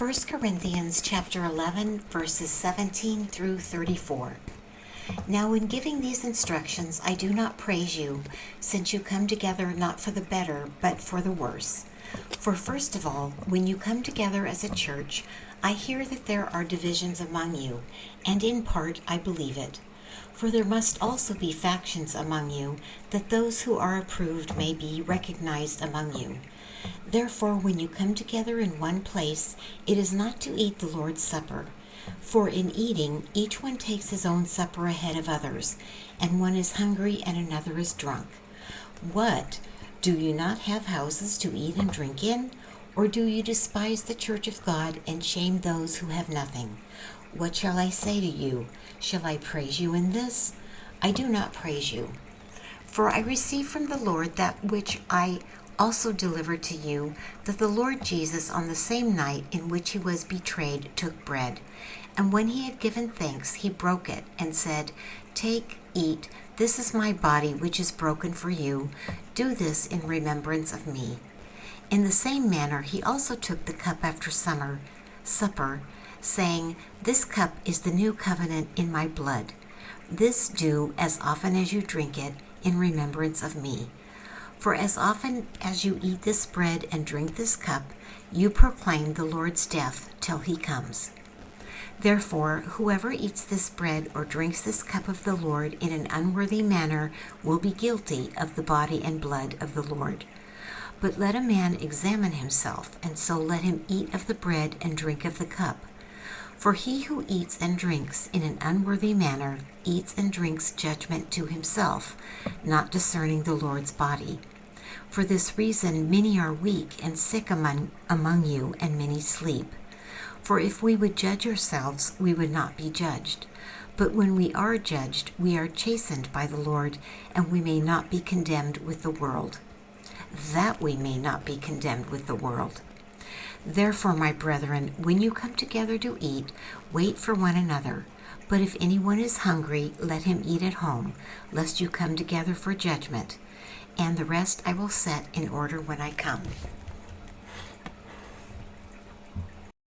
1 Corinthians chapter 11, verses 17 through 34. Now in giving these instructions I do not praise you, since you come together not for the better, but for the worse. For first of all, when you come together as a church, I hear that there are divisions among you, and in part I believe it. For there must also be factions among you, that those who are approved may be recognized among you. Therefore, when you come together in one place, it is not to eat the Lord's Supper. For in eating, each one takes his own supper ahead of others, and one is hungry and another is drunk. What? Do you not have houses to eat and drink in? Or do you despise the church of God and shame those who have nothing? What shall I say to you? Shall I praise you in this? I do not praise you. For I received from the Lord that which I also delivered to you, that the Lord Jesus, on the same night in which he was betrayed, took bread. And when he had given thanks, he broke it and said, "Take, eat, this is my body which is broken for you. Do this in remembrance of me." In the same manner he also took the cup after supper, saying, "This cup is the new covenant in my blood. This do as often as you drink it in remembrance of me. For as often as you eat this bread and drink this cup, you proclaim the Lord's death till he comes. Therefore, whoever eats this bread or drinks this cup of the Lord in an unworthy manner will be guilty of the body and blood of the Lord. But let a man examine himself, and so let him eat of the bread and drink of the cup. For he who eats and drinks in an unworthy manner eats and drinks judgment to himself, not discerning the Lord's body. For this reason many are weak and sick among you, and many sleep. For if we would judge ourselves, we would not be judged. But when we are judged, we are chastened by the Lord, and we may not be condemned with the world. That we may not be condemned with the world. Therefore, my brethren, when you come together to eat, wait for one another. But if anyone is hungry, let him eat at home, lest you come together for judgment. And the rest I will set in order when I come.